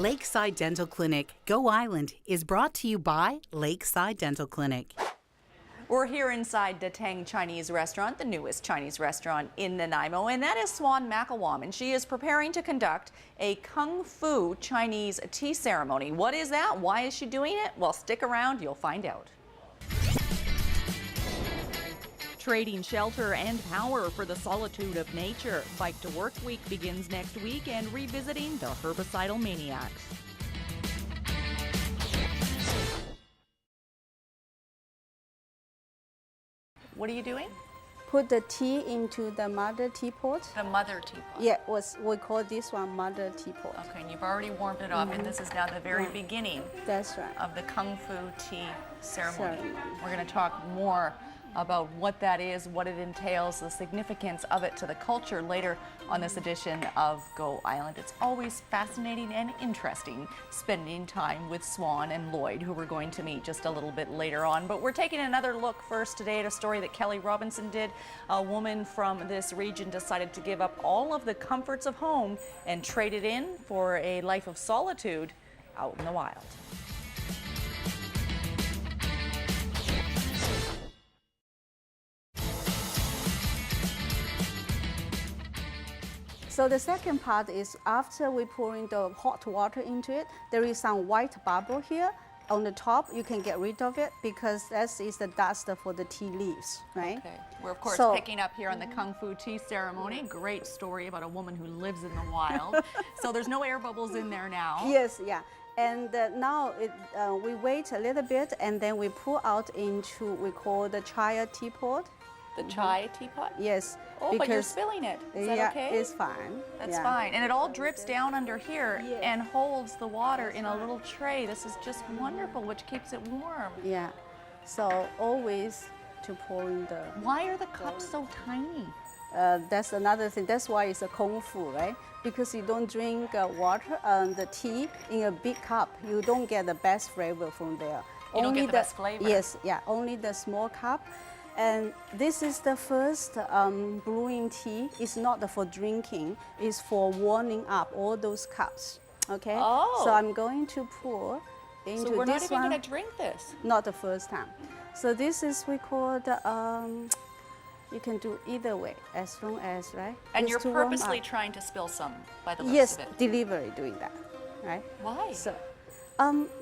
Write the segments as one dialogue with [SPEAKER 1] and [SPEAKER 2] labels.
[SPEAKER 1] Lakeside Dental Clinic, Go Island, is brought to you by Lakeside Dental Clinic.
[SPEAKER 2] We're here inside the Tang Chinese Restaurant, the newest Chinese restaurant in Nanaimo, and that is Swan MacIlquaham, and she is preparing to conduct a Kung Fu Chinese tea ceremony. What is that? Why is she doing it? Well, stick around, you'll find out. Trading shelter and power for the solitude of nature. Bike to Work Week begins next week and revisiting the herbicidal maniacs. What are you doing?
[SPEAKER 3] Put the tea into the mother teapot.
[SPEAKER 2] The mother teapot.
[SPEAKER 3] Yeah, we call this one mother teapot.
[SPEAKER 2] Okay, and you've already warmed it up, and this is now the very beginning.
[SPEAKER 3] That's right.
[SPEAKER 2] Of the Kung Fu tea ceremony. We're going to talk more about what that is, what it entails, the significance of it to the culture later on this edition of Go Island. It's always fascinating and interesting spending time with Swan and Lloyd, who we're going to meet just a little bit later on. But we're taking another look first today at a story that Kelly Robinson did. A woman from this region decided to give up all of the comforts of home and trade it in for a life of solitude out in the wild.
[SPEAKER 3] So the second part is after we pour in the hot water into it, there is some white bubble here on the top. You can get rid of it because that is the dust for the tea leaves, right?
[SPEAKER 2] Okay. We're of course picking up here on the Kung Fu tea ceremony. Great story about a woman who lives in the wild. So there's no air bubbles in there now.
[SPEAKER 3] Yes, yeah. And now we wait a little bit and then we pour out into we call the chai teapot.
[SPEAKER 2] The chai teapot?
[SPEAKER 3] Yes.
[SPEAKER 2] Oh, but you're spilling it. Is that okay?
[SPEAKER 3] It's fine.
[SPEAKER 2] That's fine. And it all drips down under here and holds the water in a little tray. This is just wonderful, which keeps it warm.
[SPEAKER 3] Yeah. So always to pour in the...
[SPEAKER 2] Why are the cups so tiny?
[SPEAKER 3] That's another thing. That's why it's a Kung Fu, right? Because you don't drink water, the tea in a big cup. You don't get the best flavor from there.
[SPEAKER 2] You don't get the best flavor?
[SPEAKER 3] Yes, yeah. Only the small cup. And this is the first brewing tea. It's not for drinking. It's for warming up all those cups. Okay.
[SPEAKER 2] Oh.
[SPEAKER 3] So I'm going to pour into this one.
[SPEAKER 2] So we're not even going to drink this.
[SPEAKER 3] Not the first time. So this is we call the. You can do either way, as long as right.
[SPEAKER 2] And you're purposely trying to spill some by the looks
[SPEAKER 3] yes,
[SPEAKER 2] of it.
[SPEAKER 3] delivery doing that, right?
[SPEAKER 2] Why?
[SPEAKER 3] So,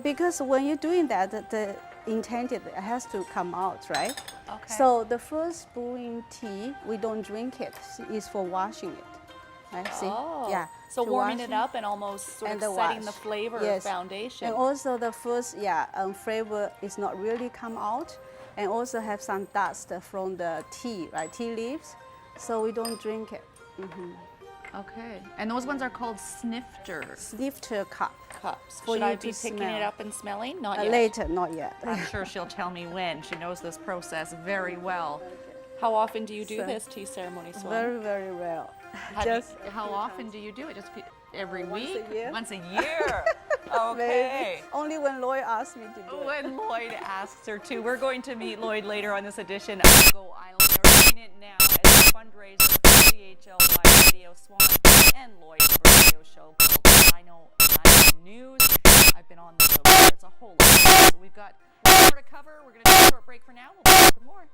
[SPEAKER 3] because when you're doing that, the intended has to come out, right? Okay. So the first brewing tea, we don't drink it. It's for washing it. Right? See?
[SPEAKER 2] Oh.
[SPEAKER 3] Yeah.
[SPEAKER 2] So warming it up and almost sort of setting the flavor foundation.
[SPEAKER 3] And also the first, flavor is not really come out, and also have some dust from the tea, right? Tea leaves. So we don't drink it.
[SPEAKER 2] Okay. And those ones are called snifter.
[SPEAKER 3] Snifter cups.
[SPEAKER 2] Should I be picking it up and smelling? Not yet.
[SPEAKER 3] Later, not yet.
[SPEAKER 2] I'm sure she'll tell me when. She knows this process very well. How often do you do this tea ceremony, Swan?
[SPEAKER 3] Very, very well.
[SPEAKER 2] How often do you do it? Just every week?
[SPEAKER 3] A year.
[SPEAKER 2] Once a year. Okay.
[SPEAKER 3] Only when Lloyd asks me to do it.
[SPEAKER 2] When Lloyd asks her to. We're going to meet Lloyd later on this edition of Go Island. We're doing it now as a fundraiser for CHLY Radio, Swan and Lloyd's radio show called I Know News. I've been on the show before. It's a whole lot. So we've got more to cover. We're going to take a short break for now. We'll be back with more.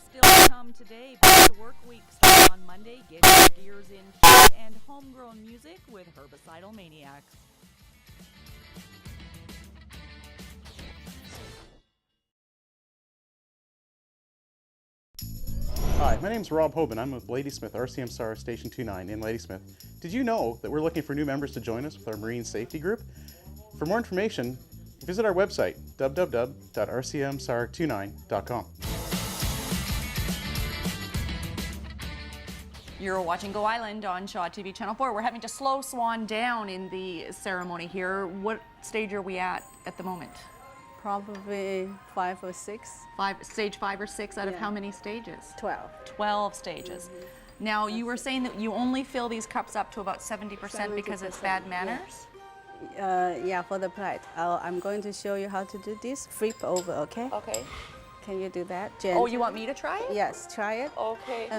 [SPEAKER 2] Still to come today, Bike to Work Week starts on Monday. Get your gears in Kait and homegrown music with herbicidal maniacs.
[SPEAKER 4] Hi, my name is Rob Hoban. I'm with Ladysmith RCMSAR Station 29 in Ladysmith. Did you know that we're looking for new members to join us with our Marine Safety Group? For more information, visit our website, www.rcmsar29.com.
[SPEAKER 2] You're watching Go Island on Shaw TV Channel 4. We're having to slow Swan down in the ceremony here. What stage are we at the moment?
[SPEAKER 3] Probably 5 or 6.
[SPEAKER 2] Stage 5 or 6 out of how many stages?
[SPEAKER 3] 12.
[SPEAKER 2] 12 stages. Now, you were saying that you only fill these cups up to about 70% because it's bad manners?
[SPEAKER 3] Yeah, for the plate. I'm going to show you how to do this. Flip over, okay?
[SPEAKER 2] Okay.
[SPEAKER 3] Can you do that?
[SPEAKER 2] Oh, you want me to try it?
[SPEAKER 3] Yes, try it.
[SPEAKER 2] Okay.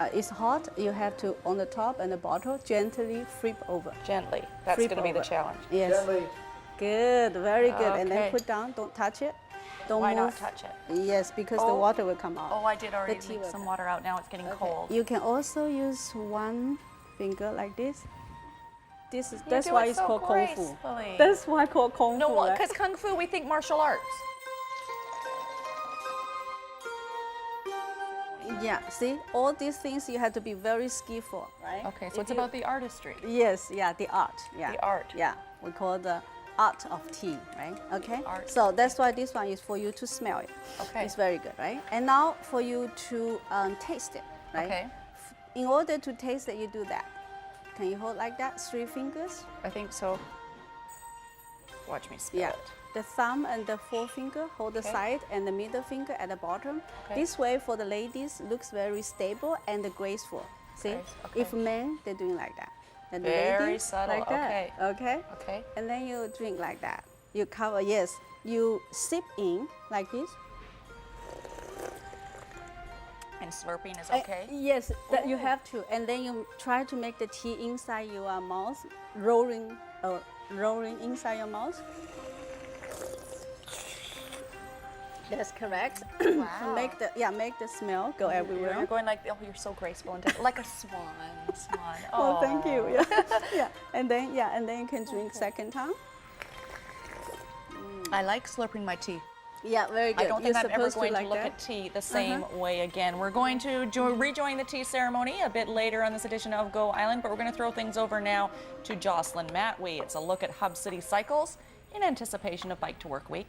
[SPEAKER 3] it's hot, you have to, on the top and the bottom, gently flip over.
[SPEAKER 2] Gently. That's
[SPEAKER 3] Flip
[SPEAKER 2] going to be the
[SPEAKER 3] over.
[SPEAKER 2] challenge.
[SPEAKER 3] Yes.
[SPEAKER 4] Gently.
[SPEAKER 3] Good, very good. And
[SPEAKER 2] Okay.
[SPEAKER 3] then put down, don't touch it. Don't
[SPEAKER 2] Why
[SPEAKER 3] move.
[SPEAKER 2] not touch it?
[SPEAKER 3] Yes, because the
[SPEAKER 2] Oh.
[SPEAKER 3] water will come out.
[SPEAKER 2] Oh, I did already
[SPEAKER 3] The tea
[SPEAKER 2] leak
[SPEAKER 3] will
[SPEAKER 2] some
[SPEAKER 3] come.
[SPEAKER 2] water out. Now it's getting cold.
[SPEAKER 3] You can also use one finger like this.
[SPEAKER 2] You
[SPEAKER 3] That's
[SPEAKER 2] do
[SPEAKER 3] why
[SPEAKER 2] it
[SPEAKER 3] it's
[SPEAKER 2] so
[SPEAKER 3] called Kung Fu.
[SPEAKER 2] gracefully.
[SPEAKER 3] That's why called Kung
[SPEAKER 2] No,
[SPEAKER 3] Fu. Right?
[SPEAKER 2] because Kung Fu, we think martial arts.
[SPEAKER 3] Yeah, see, all these things you have to be very skillful, right?
[SPEAKER 2] Okay, so
[SPEAKER 3] If
[SPEAKER 2] it's
[SPEAKER 3] you-
[SPEAKER 2] about the artistry.
[SPEAKER 3] Yes, yeah, the art. Yeah.
[SPEAKER 2] The art.
[SPEAKER 3] Yeah, we call the art of tea, right? Okay.
[SPEAKER 2] Art
[SPEAKER 3] So that's why this one is for you to smell it.
[SPEAKER 2] Okay.
[SPEAKER 3] It's very good, right? And now for you to taste it, right?
[SPEAKER 2] Okay.
[SPEAKER 3] In order to taste it, you do that. Can you hold like that? 3 fingers.
[SPEAKER 2] I think so. Watch me spill
[SPEAKER 3] Yeah.
[SPEAKER 2] it.
[SPEAKER 3] The thumb and the forefinger hold the
[SPEAKER 2] Okay.
[SPEAKER 3] side, and the middle finger at the bottom.
[SPEAKER 2] Okay.
[SPEAKER 3] This way, for the ladies, looks very stable and graceful. See,
[SPEAKER 2] Grace, okay.
[SPEAKER 3] if men, they're doing like that. And the
[SPEAKER 2] Very
[SPEAKER 3] ladies,
[SPEAKER 2] subtle,
[SPEAKER 3] like that.
[SPEAKER 2] okay.
[SPEAKER 3] Okay.
[SPEAKER 2] Okay.
[SPEAKER 3] And then you drink like that. You cover, yes. You sip in like this.
[SPEAKER 2] And slurping is
[SPEAKER 3] Uh,
[SPEAKER 2] okay?
[SPEAKER 3] yes, that you have to. And then you try to make the tea inside your mouth, rolling inside your mouth. That's correct.
[SPEAKER 2] Wow.
[SPEAKER 3] So make the smell go everywhere.
[SPEAKER 2] You're going like, oh, you're so graceful and like a swan. Swan.
[SPEAKER 3] Oh, thank you.
[SPEAKER 2] Aw.
[SPEAKER 3] Yeah. And then you can drink second time.
[SPEAKER 2] I like slurping my tea.
[SPEAKER 3] Yeah, very good.
[SPEAKER 2] I don't think
[SPEAKER 3] You're
[SPEAKER 2] I'm ever
[SPEAKER 3] supposed
[SPEAKER 2] going to
[SPEAKER 3] like
[SPEAKER 2] look
[SPEAKER 3] that.
[SPEAKER 2] at tea the same way again. We're going to rejoin the tea ceremony a bit later on this edition of Go Island, but we're going to throw things over now to Jocelyn Matwee. It's a look at Hub City Cycles in anticipation of Bike to Work Week.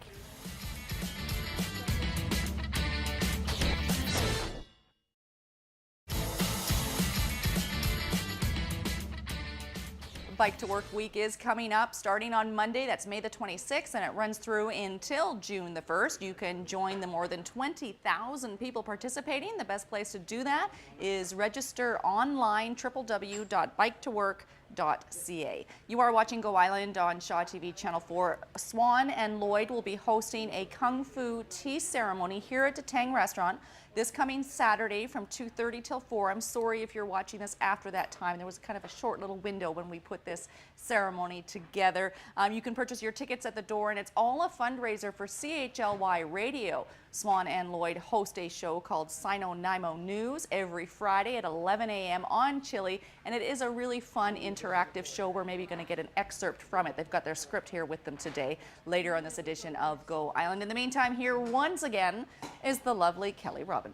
[SPEAKER 2] Bike to Work Week is coming up starting on Monday. That's May the 26th, and it runs through until June the 1st. You can join the more than 20,000 people participating. The best place to do that is register online, www.biketowork.ca. You are watching Go Island on Shaw TV Channel 4. Swan and Lloyd will be hosting a Kung Fu tea ceremony here at the Tang Restaurant this coming Saturday from 2:30 till 4. I'm sorry if you're watching this after that time. There was kind of a short little window when we put this ceremony together. You can purchase your tickets at the door, and it's all a fundraiser for CHLY Radio. Swan and Lloyd host a show called Nanaimo News every Friday at 11 a.m. on CHLY, and it is a really fun interactive show. We're maybe going to get an excerpt from it. They've got their script here with them today later on this edition of Go Island. In the meantime, here once again is the lovely Kelly Robinson.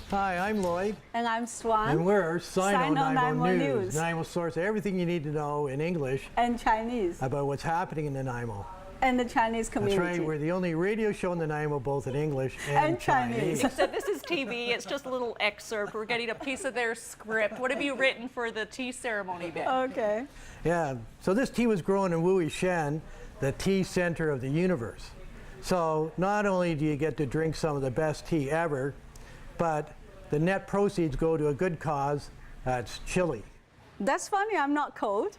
[SPEAKER 5] Hi, I'm Lloyd,
[SPEAKER 3] And I'm Swan.
[SPEAKER 5] and we're Nanaimo
[SPEAKER 3] Nanaimo
[SPEAKER 5] News.
[SPEAKER 3] News.
[SPEAKER 5] Nanaimo source everything you need to know in English
[SPEAKER 3] and Chinese.
[SPEAKER 5] about what's happening in Nanaimo.
[SPEAKER 3] And the Chinese
[SPEAKER 5] That's
[SPEAKER 3] community.
[SPEAKER 5] right, we're the only radio show in Nanaimo both in English and,
[SPEAKER 3] And Chinese.
[SPEAKER 2] So this is TV. It's just a little excerpt. We're getting a piece of their script. What have you written for the tea ceremony bit?
[SPEAKER 3] Okay.
[SPEAKER 5] Yeah, so this tea was grown in Wu Shen, the tea center of the universe. So not only do you get to drink some of the best tea ever, but the net proceeds go to a good cause. That's CHLY.
[SPEAKER 3] That's funny, I'm not cold.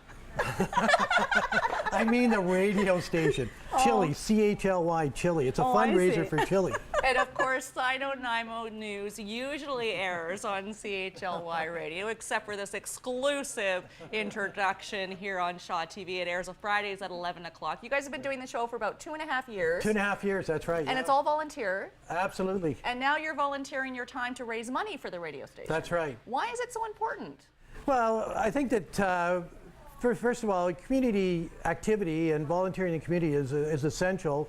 [SPEAKER 5] I mean the radio station. CHLY, C-H-L-Y, CHLY. It's a
[SPEAKER 3] Oh, I
[SPEAKER 5] fundraiser
[SPEAKER 3] see.
[SPEAKER 5] for CHLY.
[SPEAKER 2] And of course, Nanaimo News usually airs on CHLY Radio, except for this exclusive introduction here on Shaw TV. It airs on Fridays at 11 o'clock. You guys have been doing the show for about 2.5 years.
[SPEAKER 5] 2.5 years, that's right.
[SPEAKER 2] And it's all volunteer.
[SPEAKER 5] Absolutely.
[SPEAKER 2] And now you're volunteering your time to raise money for the radio station.
[SPEAKER 5] That's right.
[SPEAKER 2] Why is it so important?
[SPEAKER 5] Well, I think that first of all, community activity and volunteering in the community is essential.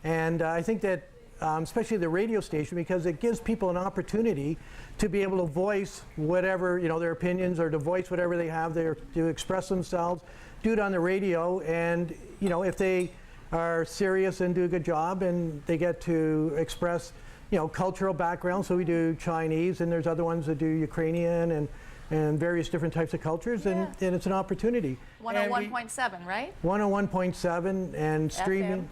[SPEAKER 5] And I think that especially the radio station, because it gives people an opportunity to be able to voice whatever, their opinions, or to voice whatever they have there, to express themselves, do it on the radio. And, if they are serious and do a good job and they get to express, cultural background. So we do Chinese, and there's other ones that do Ukrainian and various different types of cultures, and it's an opportunity.
[SPEAKER 2] 101.7, right?
[SPEAKER 5] 101.7 and streaming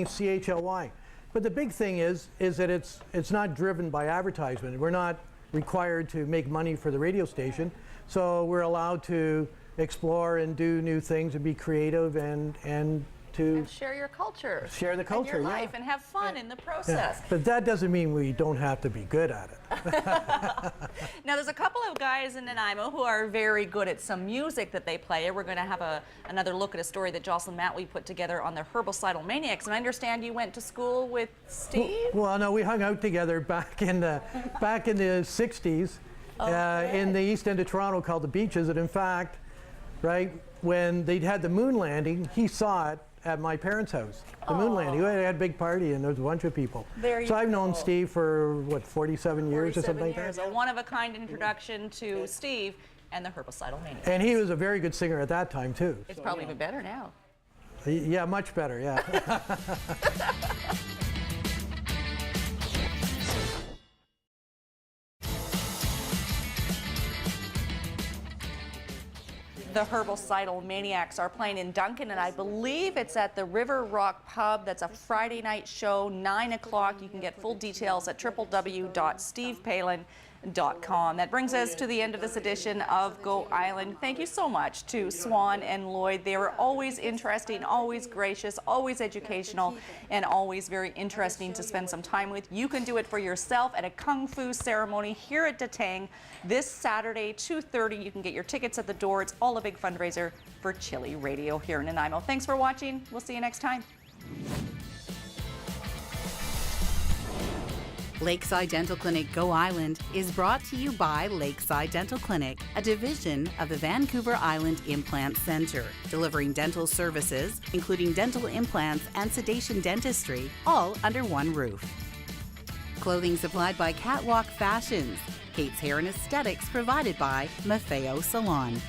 [SPEAKER 5] CHLY. But the big thing is that it's not driven by advertisement. We're not required to make money for the radio station, so we're allowed to explore and do new things and be creative and to
[SPEAKER 2] And share your culture.
[SPEAKER 5] share the culture,
[SPEAKER 2] and your
[SPEAKER 5] yeah.
[SPEAKER 2] life and have fun in the process.
[SPEAKER 5] Yeah. But that doesn't mean we don't have to be good at it.
[SPEAKER 2] Now, there's a couple of guys in Nanaimo who are very good at some music that they play. We're going to have another look at a story that Jocelyn Matwee put together on the Herbocidal Maniacs. And I understand you went to school with Steve?
[SPEAKER 5] Well, no, we hung out together back in the 60s in the east end of Toronto called the Beaches. And in fact, right, when they'd had the moon landing, he saw it at my parents' house. The moon landing. We had a big party and there was a bunch of people. So I've known Steve for, what, 47 years or something like that?
[SPEAKER 2] A one-of-a-kind introduction to Steve and the Herbocidal Maniacs.
[SPEAKER 5] And he was a very good singer at that time, too.
[SPEAKER 2] It's probably even better now.
[SPEAKER 5] Yeah, much better, yeah.
[SPEAKER 2] The Herbocidal Maniacs are playing in Duncan, and I believe it's at the River Rock Pub. That's a Friday night show, 9 o'clock. You can get full details at www.stevepalin.com. That brings us to the end of this edition of Go Island. Thank you so much to Swan and Lloyd. They were always interesting, always gracious, always educational, and always very interesting to spend some time with. You can do it for yourself at a Kung Fu ceremony here at Tang this Saturday, 2:30. You can get your tickets at the door. It's all a big fundraiser for CHLY Radio here in Nanaimo. Thanks for watching. We'll see you next time.
[SPEAKER 1] Lakeside Dental Clinic Go Island is brought to you by Lakeside Dental Clinic, a division of the Vancouver Island Implant Center, delivering dental services, including dental implants and sedation dentistry, all under one roof. Clothing supplied by Catwalk Fashions. Kait's Hair and Aesthetics provided by Maffeo Salon.